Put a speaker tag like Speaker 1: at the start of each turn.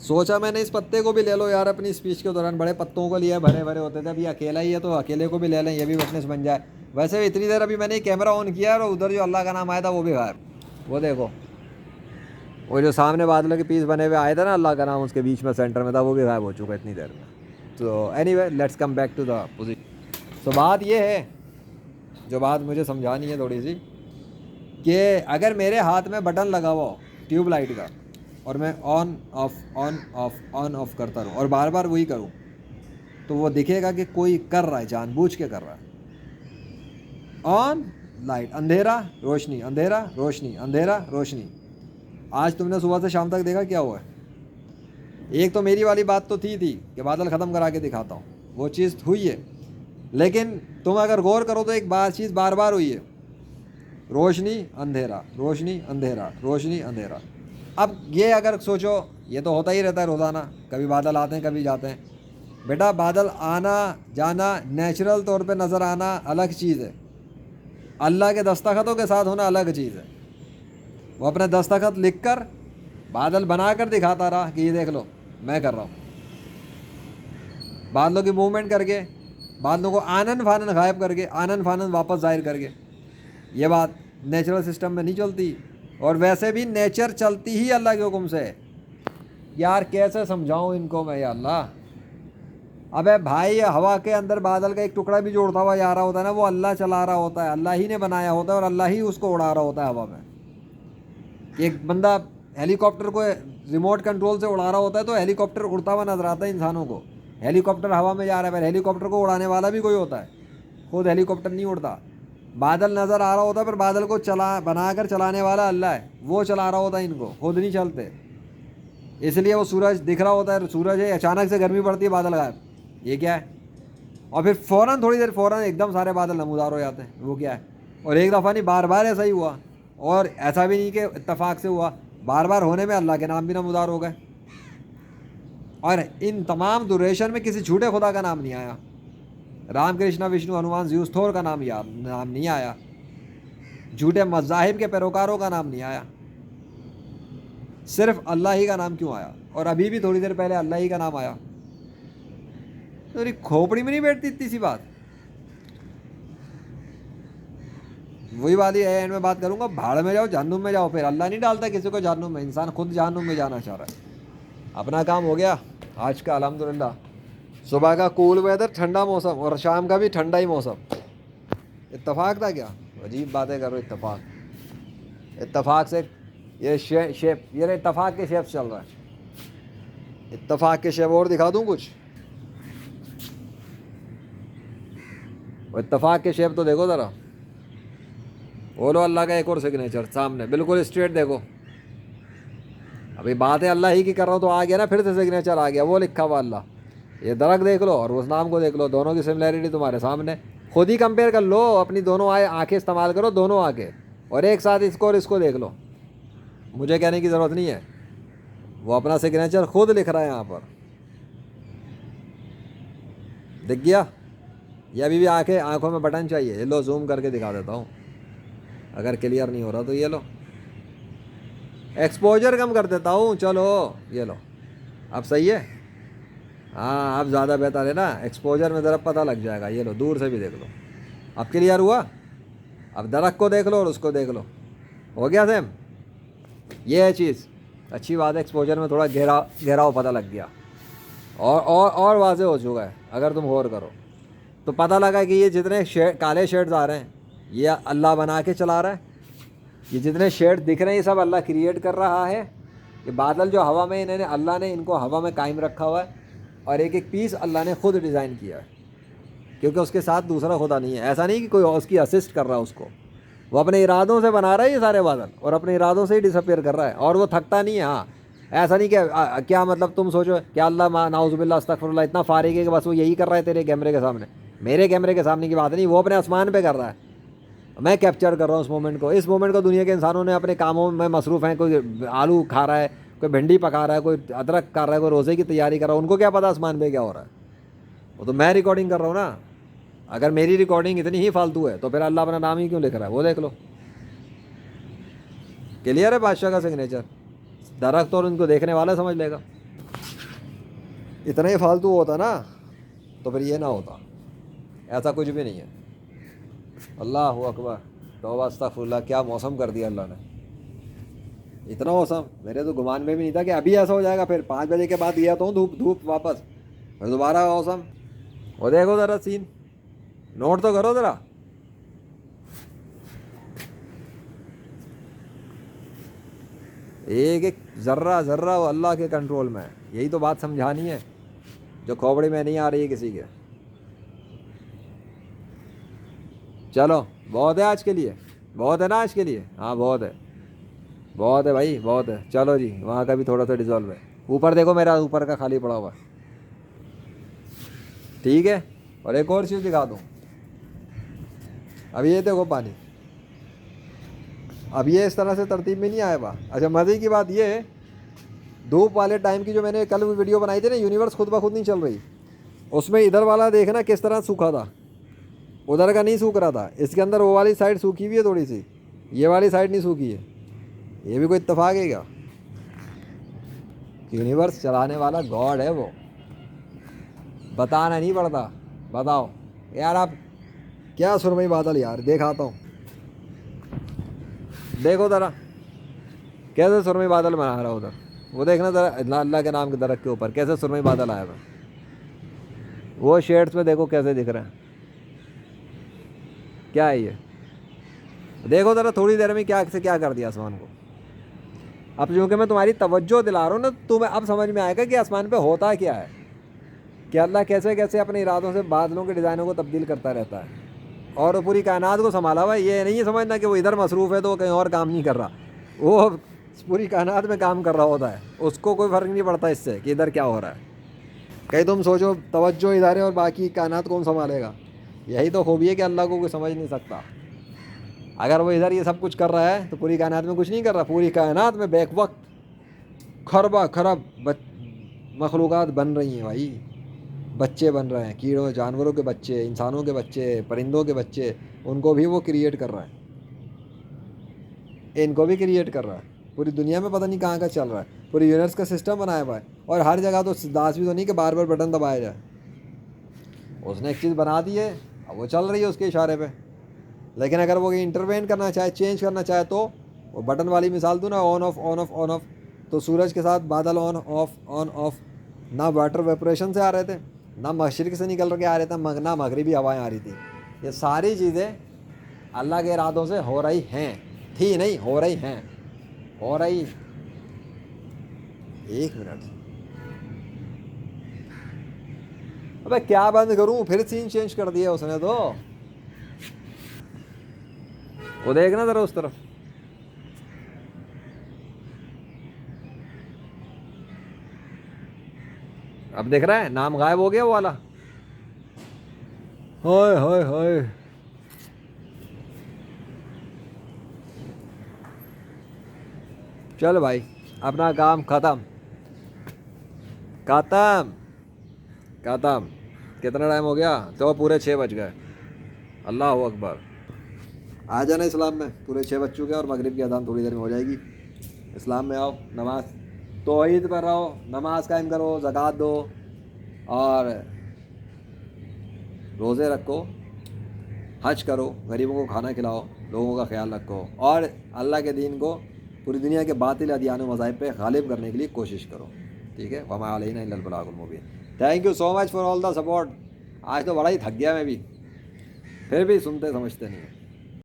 Speaker 1: सोचा मैंने इस पत्ते को भी ले लो यार अपनी स्पीच के दौरान, बड़े पत्तों को लिया भरे भरे होते थे, अभी अकेला ही है तो अकेले को भी ले लें, ये भी विटनेस बन जाए। वैसे इतनी देर अभी मैंने कैमरा ऑन किया और उधर जो अल्लाह का नाम आया था वो भी गायब। वो देखो, वो जो सामने बादलों के पीस बने हुए आए थे ना अल्लाह का नाम, उसके बीच में सेंटर में था, वो भी गायब हो चुका है इतनी देर में। तो anyway let's come back to the position. तो बात ये है, जो बात मुझे समझानी है थोड़ी सी, कि अगर मेरे हाथ में बटन लगा हुआ हो ट्यूब लाइट का और मैं ऑन ऑफ करता रहूँ और बार बार वही करूँ, तो वो दिखेगा कि कोई कर रहा है, जानबूझ के कर रहा है। ऑन लाइट, अंधेरा रोशनी, अंधेरा रोशनी, अंधेरा रोशनी। आज तुमने सुबह से शाम तक देखा क्या हुआ है? एक तो मेरी वाली बात तो थी कि बादल ख़त्म करा के दिखाता हूँ, वो चीज़ हुई है, लेकिन तुम अगर गौर करो तो एक चीज़ बार बार हुई है, रोशनी अंधेरा, रोशनी अंधेरा, रोशनी अंधेरा। अब ये अगर सोचो, ये तो होता ही रहता है रोज़ाना, कभी बादल आते हैं कभी जाते हैं। बेटा बादल आना जाना नेचुरल तौर पे नज़र आना अलग चीज़ है, अल्लाह के दस्तखतों के साथ होना अलग चीज़ है। वो अपने दस्तखत लिख कर बादल बना कर दिखाता रहा कि ये देख लो मैं कर रहा हूँ, बादलों की मूवमेंट करके, बादलों को आनन फानन गायब करके, आनन फानन वापस जाहिर करके। ये बात नेचुरल सिस्टम में नहीं चलती, और वैसे भी नेचर चलती ही अल्लाह के हुक्म से है। यार कैसे समझाऊं इनको मैं, या अल्लाह। अबे भाई हवा के अंदर बादल का एक टुकड़ा भी जोड़ता हुआ जा रहा होता है ना, वो अल्लाह चला रहा होता है, अल्लाह ही ने बनाया होता है और अल्लाह ही उसको उड़ा रहा होता है हवा में। एक बंदा हेलीकॉप्टर को रिमोट कंट्रोल से उड़ा रहा होता है तो हेलीकॉप्टर उड़ता हुआ नजर आता है इंसानों को, हेलीकॉप्टर हवा में जा रहा है, पर हेलीकॉप्टर को उड़ाने वाला भी कोई होता है, खुद हेलीकॉप्टर नहीं उड़ता। बादल नज़र आ रहा होता है पर बादल को बनाकर चलाने वाला अल्लाह है, वो चला रहा होता है इनको, खुद नहीं चलते। इसलिए वो सूरज दिख रहा होता है, सूरज है, अचानक से गर्मी पड़ती है, बादल गायब, ये क्या है? और फिर फ़ौरन थोड़ी देर फ़ौरन एकदम सारे बादल नमूदार हो जाते हैं, वो क्या है? और एक दफ़ा नहीं बार बार ऐसा ही हुआ, और ऐसा भी नहीं कि इत्तेफाक से हुआ, बार बार होने में अल्लाह के नाम भी नमूदार हो गए। और इन तमाम ड्यूरेशन में किसी झूठे खुदा का नाम नहीं आया, राम कृष्णा विष्णु हनुमान ज़्यूस थोर का नाम नहीं आया, झूठे मज़ाहिब के पैरोकारों का नाम नहीं आया, सिर्फ अल्लाह ही का नाम क्यों आया? और अभी भी थोड़ी देर पहले अल्लाह ही का नाम आया। तो खोपड़ी में नहीं बैठती इतनी सी बात। वही वाली है, एंड में बात करूंगा, भाड़ में जाओ जहन्नुम में जाओ, फिर अल्लाह नहीं डालता किसी को जहन्नुम में, इंसान खुद जहन्नुम में जाना चाह रहा है। अपना काम हो गया आज का अल्हम्दुलिल्लाह, सुबह का कूल वेदर, ठंडा मौसम, और शाम का भी ठंडा ही मौसम। इत्तेफाक था क्या? अजीब बातें करो, इत्तेफाक से ये शेप, ये इत्तेफाक के शेप चल रहा है। इत्तेफाक के शेप और दिखा दूं कुछ? इत्तेफाक के शेप तो देखो ज़रा, बोलो अल्लाह का एक और सिग्नेचर सामने बिल्कुल स्ट्रेट देखो। अभी बात है अल्लाह ही की कर रहा हूँ तो आ गया ना, फिर से सिग्नेचर आ गया, वो लिखा हुआ अल्लाह। ये दरख्त देख लो और उस नाम को देख लो, दोनों की सिमिलैरिटी तुम्हारे सामने, खुद ही कंपेयर कर लो, अपनी दोनों आँखें इस्तेमाल करो, दोनों आँखें, और एक साथ इसको और इसको देख लो। मुझे कहने की ज़रूरत नहीं है, वो अपना सिग्नेचर खुद लिख रहा है यहाँ पर, दिख गया? ये अभी भी आँखों में बटन चाहिए, ये लो जूम करके दिखा देता हूँ, अगर क्लियर नहीं हो रहा तो ये लो, एक्सपोजर कम कर देता हूँ, चलो ये लो, अब सही है? हाँ अब ज़्यादा बेहतर है ना, एक्सपोजर में ज़रा पता लग जाएगा, ये लो दूर से भी देख लो, अब क्लियर हुआ? अब दरख्त को देख लो और उसको देख लो, हो गया सेम? ये है चीज़, अच्छी बात है, एक्सपोजर में थोड़ा गहराव पता लग गया, और वाज़ेह हो चुका है। अगर तुम गौर करो तो पता लगा कि ये जितने काले शेड्स आ रहे हैं ये अल्लाह बना के चला रहा है, ये जितने शेड दिख रहे हैं ये सब अल्लाह क्रिएट कर रहा है। ये बादल जो हवा में, इन्होंने अल्लाह ने इनको हवा में कायम रखा हुआ है, और एक एक पीस अल्लाह ने खुद डिज़ाइन किया है, क्योंकि उसके साथ दूसरा खुदा नहीं है। ऐसा नहीं कि कोई उसकी असिस्ट कर रहा है उसको, वो अपने इरादों से बना रहा है ये सारे बादल, और अपने इरादों से ही डिसअपीयर कर रहा है, और वो थकता नहीं है। हाँ ऐसा नहीं कि क्या मतलब तुम सोचो क्या अल्लाह नाउज़ुबिल्लाह अस्तगफिरुल्लाह इतना फारिग है कि बस वो यही कर रहा है तेरे कैमरे के सामने। मेरे कैमरे के सामने की बात नहीं, वो अपने आसमान पे कर रहा है, मैं कैप्चर कर रहा हूँ उस मोमेंट को। इस मोमेंट को दुनिया के इंसानों ने अपने कामों में मसरूफ़ हैं, कोई आलू खा रहा है, कोई भिंडी पका रहा है, कोई अदरक कर रहा है, कोई रोज़े की तैयारी कर रहा है, उनको क्या पता आसमान पे क्या हो रहा है? वो तो मैं रिकॉर्डिंग कर रहा हूँ ना। अगर मेरी रिकॉर्डिंग इतनी ही फालतू है तो फिर अल्लाह अपना नाम ही क्यों लिख रहा है? वो देख लो, क्लियर है बादशाह का सिग्नेचर, दरख्त और उनको देखने वाला समझ लेगा। اتنا ہی فالتو ہوتا نا تو پھر یہ نہ ہوتا. ایسا کچھ بھی نہیں ہے. اللہ اکبر، توبہ استغفر اللہ. کیا موسم کر دیا اللہ نے. اتنا موسم میرے تو گمان میں بھی نہیں تھا کہ ابھی ایسا ہو جائے گا. پھر 5 بجے کے بعد گیا تو دھوپ دھوپ واپس، پھر دوبارہ موسم. وہ دیکھو ذرا سین، نوٹ تو کرو ذرا. ایک ایک ذرہ ذرہ وہ اللہ کے کنٹرول میں ہے. یہی تو بات سمجھانی ہے جو کھوپڑی میں نہیں آ رہی ہے کسی کے. چلو بہت ہے آج کے لیے. بہت ہے نا آج کے لیے. ہاں بہت ہے، بہت ہے بھائی، بہت ہے. چلو جی، وہاں کا بھی تھوڑا سا ڈیزالو ہے. اوپر دیکھو میرا اوپر کا خالی پڑا ہوا ہے. ٹھیک ہے. اور ایک اور چیز دکھا دوں. اب یہ دیکھو پانی، اب یہ اس طرح سے ترتیب میں نہیں آیا ہوا. اچھا مزے کی بات یہ ہے، دھوپ والے ٹائم کی جو میں نے کل ویڈیو بنائی تھی نا، یونیورس خود بخود نہیں چل رہی، اس میں ادھر والا دیکھنا کس طرح سوکھا تھا، ادھر کا نہیں سوکھ رہا تھا. اس کے اندر وہ والی سائڈ سوکھی ہوئی ہے تھوڑی سی، یہ والی سائڈ نہیں سوکھی ہے. یہ بھی کوئی اتفاق ہے کیا؟ یونیورس چلانے والا گاڈ ہے وہ، بتانا نہیں پڑتا. بتاؤ یار آپ کیا سرمئی بادل یار. دکھاتا ہوں، دیکھو ذرا کیسے سرمئی بادل بنا رہا ادھر. وہ دیکھنا ذرا اللہ کے نام کے درخت کے اوپر کیسے سرمئی بادل آیا تھا. وہ شیڈس میں دیکھو کیسے دکھ رہے ہیں. کیا ہے یہ؟ دیکھو ذرا تھوڑی دیر میں کیا سے کیا کر دیا آسمان کو. اب چونکہ میں تمہاری توجہ دلا رہا ہوں نا، تمہیں اب سمجھ میں آئے گا کہ آسمان پہ ہوتا کیا ہے، کہ اللہ کیسے کیسے اپنے ارادوں سے بادلوں کے ڈیزائنوں کو تبدیل کرتا رہتا ہے اور پوری کائنات کو سنبھالا ہوا ہے. یہ نہیں سمجھنا کہ وہ ادھر مصروف ہے تو وہ کہیں اور کام نہیں کر رہا. وہ پوری کائنات میں کام کر رہا ہوتا ہے، اس کو کوئی فرق نہیں پڑتا اس سے کہ ادھر کیا ہو رہا ہے. کہیں تم سوچو توجہ ادھر ہے اور باقی کائنات کون سنبھالے گا. یہی تو خوبی ہے کہ اللہ کو کوئی سمجھ نہیں سکتا. اگر وہ ادھر یہ سب کچھ کر رہا ہے تو پوری کائنات میں کچھ نہیں کر رہا. پوری کائنات میں بیک وقت خربہ خرب مخلوقات بن رہی ہیں بھائی. بچے بن رہے ہیں، کیڑوں جانوروں کے بچے، انسانوں کے بچے، پرندوں کے بچے. ان کو بھی وہ کریٹ کر رہا ہے، ان کو بھی کریٹ کر رہا ہے. پوری دنیا میں پتہ نہیں کہاں کا چل رہا ہے. پوری یونیورس کا سسٹم بنایا ہوا ہے. اور ہر جگہ تو لازمی تو نہیں کہ بار بار بٹن دبایا جائے. اس نے ایک چیز بنا دی ہے، اب وہ چل رہی ہے اس کے اشارے پہ. لیکن اگر وہ انٹروین کرنا چاہے، چینج کرنا چاہے، تو وہ بٹن والی مثال دوں نا، on off on off on off. تو سورج کے ساتھ بادل آن آف آن آف. نہ واٹر ویپوریشن سے آ رہے تھے، نہ مشرق سے نکل کے آ رہے تھے، نہ مغربی ہوائیں آ رہی تھی. یہ ساری چیزیں اللہ کے ارادوں سے ہو رہی ہیں. تھی نہیں، ہو رہی ہیں، ہو رہی. ایک منٹ، ابے کیا بند کروں؟ پھر سین چینج کر دیا اس نے تو. وہ دیکھنا ذرا اس طرف. اب دیکھ رہا ہے نام غائب ہو گیا وہ والا. ہائے ہائے ہائے. چل بھائی اپنا کام ختم ختم ختم. کتنا ٹائم ہو گیا؟ تو پورے 6 بج گئے. اللہ اکبر. آ جانا اسلام میں. پورے 6 بج چکے اور مغرب کی اذان تھوڑی دیر میں ہو جائے گی. اسلام میں آؤ، نماز توحید پر رہو، نماز قائم کرو، زکوٰۃ دو اور روزے رکھو، حج کرو، غریبوں کو کھانا کھلاؤ، لوگوں کا خیال رکھو اور اللہ کے دین کو پوری دنیا کے باطل ادیان و مذاہب پہ غالب کرنے کے لیے کوشش کرو. ٹھیک ہے. وما علینا الا البلاغ المبین. Thank you so much for all the support. آج تو بڑا ہی تھک گیا میں بھی، پھر بھی سنتے سمجھتے نہیں.